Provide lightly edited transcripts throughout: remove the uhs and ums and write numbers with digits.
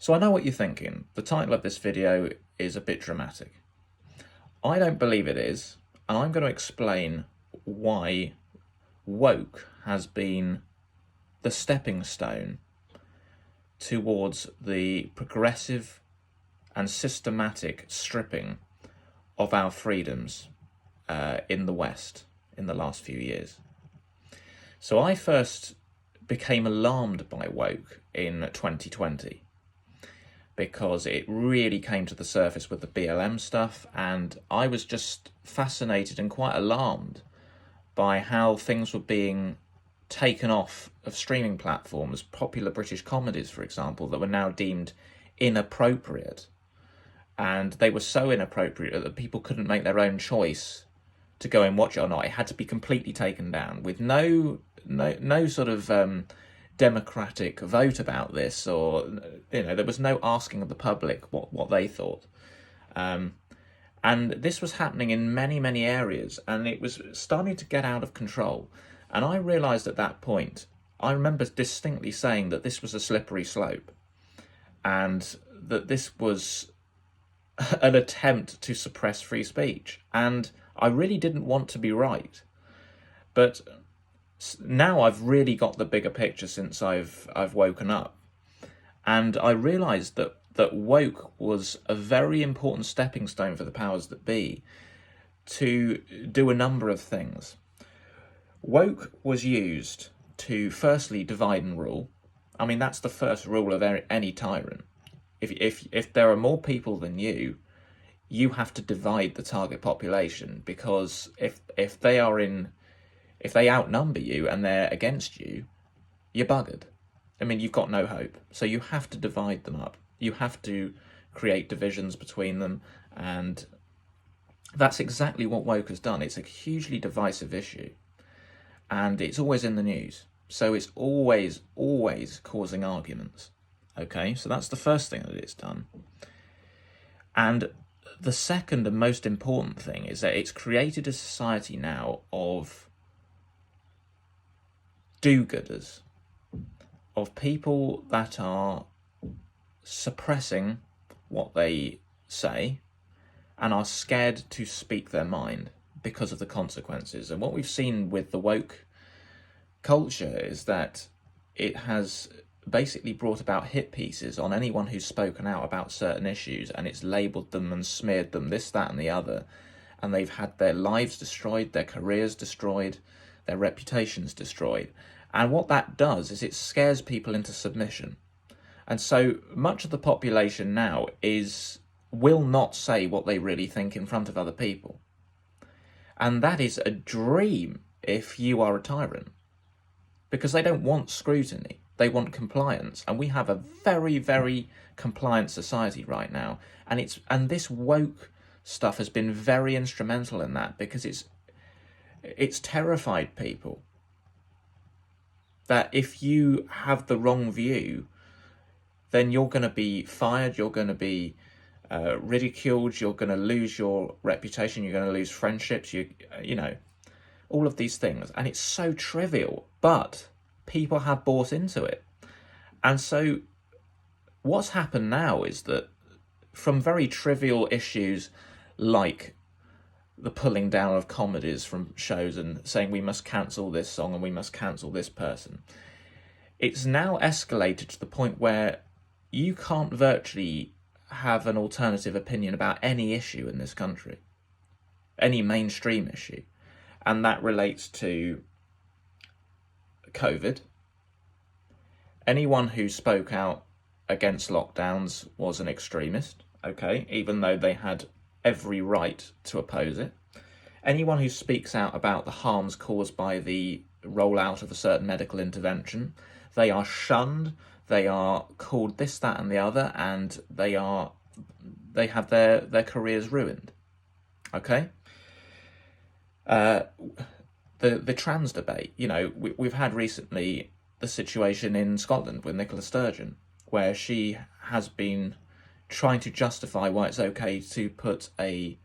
So I know what you're thinking. The title of this video is a bit dramatic. I don't believe it is, and I'm going to explain why woke has been the stepping stone towards the progressive and systematic stripping of our freedoms in the West in the last few years. So I first became alarmed by woke in 2020 because it really came to the surface with the BLM stuff, and I was just fascinated and quite alarmed by how things were being taken off of streaming platforms, popular British comedies, for example, that were now deemed inappropriate. And they were so inappropriate that people couldn't make their own choice to go and watch it or not. It had to be completely taken down with no sort of democratic vote about this, or there was no asking of the public what they thought. And this was happening in many areas, and it was starting to get out of control. And I realised at that point, I remember distinctly saying that this was a slippery slope, and that this was an attempt to suppress free speech. And I really didn't want to be right. But now I've really got the bigger picture since I've woken up. And I realised that woke was a very important stepping stone for the powers that be to do a number of things. Woke was used to firstly divide and rule. I mean, that's the first rule of any tyrant. If there are more people than you have to divide the target population, because if they outnumber you and they're against you, you're buggered. I mean, you've got no hope. So you have to divide them up. You have to create divisions between them, and that's exactly what woke has done. It's a hugely divisive issue, and it's always in the news. So it's always causing arguments. Okay, so that's the first thing that it's done. And the second and most important thing is that it's created a society now of do-gooders, of people that are suppressing what they say and are scared to speak their mind because of the consequences. And what we've seen with the woke culture is that it has basically brought about hit pieces on anyone who's spoken out about certain issues, and it's labelled them and smeared them this, that and the other, and they've had their lives destroyed, their careers destroyed, their reputations destroyed. And what that does is it scares people into submission. And so much of the population now will not say what they really think in front of other people. And that is a dream if you are a tyrant, because they don't want scrutiny. They want compliance, and we have a very compliant society right now, and this woke stuff has been very instrumental in that, because it's terrified people that if you have the wrong view, then you're going to be fired, you're going to be ridiculed, you're going to lose your reputation, you're going to lose friendships, all of these things. And it's so trivial, but people have bought into it. And so what's happened now is that from very trivial issues like the pulling down of comedies from shows and saying we must cancel this song and we must cancel this person, it's now escalated to the point where you can't virtually have an alternative opinion about any issue in this country, any mainstream issue. And that relates to COVID. Anyone who spoke out against lockdowns was an extremist, okay, even though they had every right to oppose it. Anyone who speaks out about the harms caused by the rollout of a certain medical intervention, they are shunned, they are called this, that and the other, and they have their careers ruined, okay? The trans debate, we've had recently the situation in Scotland with Nicola Sturgeon, where she has been trying to justify why it's okay to put a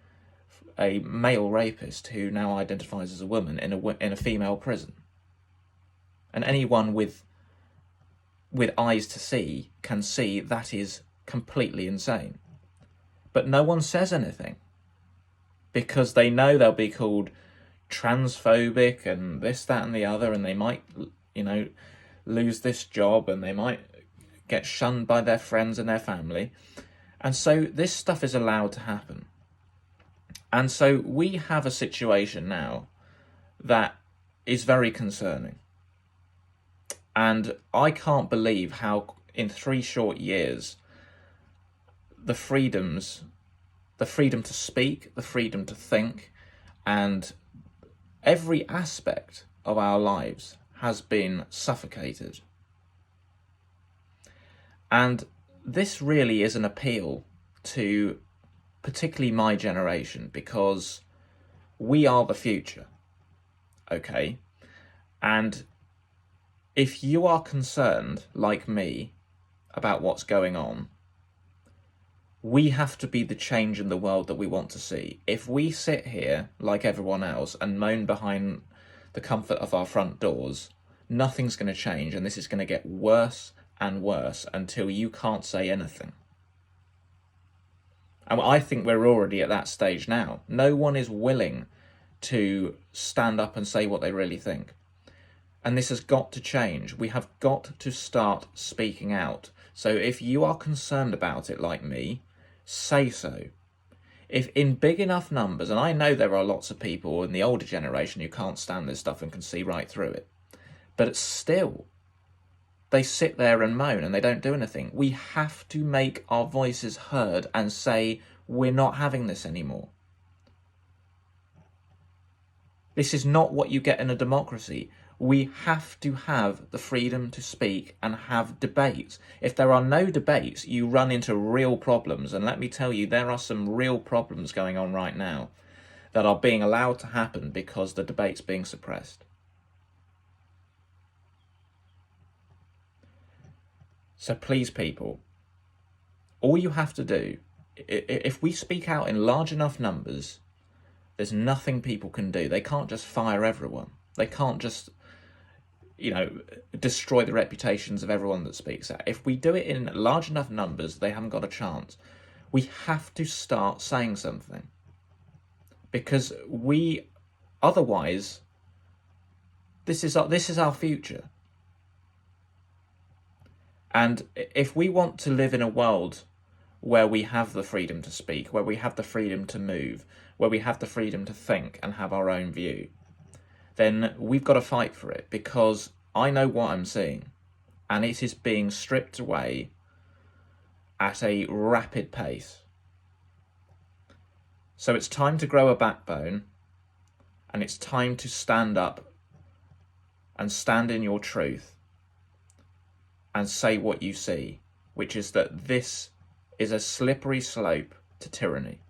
male rapist who now identifies as a woman in a female prison. And anyone with eyes to see can see that is completely insane. But no one says anything because they know they'll be called transphobic and this, that, and the other, and they might, lose this job, and they might get shunned by their friends and their family. And so this stuff is allowed to happen. And so we have a situation now that is very concerning. And I can't believe how in 3 short years, the freedom to speak, the freedom to think, and every aspect of our lives has been suffocated. And this really is an appeal to particularly my generation, because we are the future, okay? And if you are concerned, like me, about what's going on, we have to be the change in the world that we want to see. If we sit here, like everyone else, and moan behind the comfort of our front doors, nothing's going to change, and this is going to get worse and worse until you can't say anything. And I think we're already at that stage now. No one is willing to stand up and say what they really think. And this has got to change. We have got to start speaking out. So if you are concerned about it like me, say so. If in big enough numbers, and I know there are lots of people in the older generation who can't stand this stuff and can see right through it, but it's still, they sit there and moan and they don't do anything. We have to make our voices heard and say, we're not having this anymore. This is not what you get in a democracy. We have to have the freedom to speak and have debates. If there are no debates, you run into real problems. And let me tell you, there are some real problems going on right now that are being allowed to happen because the debate's being suppressed. So please, people, all you have to do, if we speak out in large enough numbers, there's nothing people can do. They can't just fire everyone. They can't just, destroy the reputations of everyone that speaks out. If we do it in large enough numbers, they haven't got a chance. We have to start saying something, because otherwise, this is our future. And if we want to live in a world where we have the freedom to speak, where we have the freedom to move, where we have the freedom to think and have our own view, then we've got to fight for it, because I know what I'm seeing, and it is being stripped away at a rapid pace. So it's time to grow a backbone, and it's time to stand up and stand in your truth and say what you see, which is that this is a slippery slope to tyranny.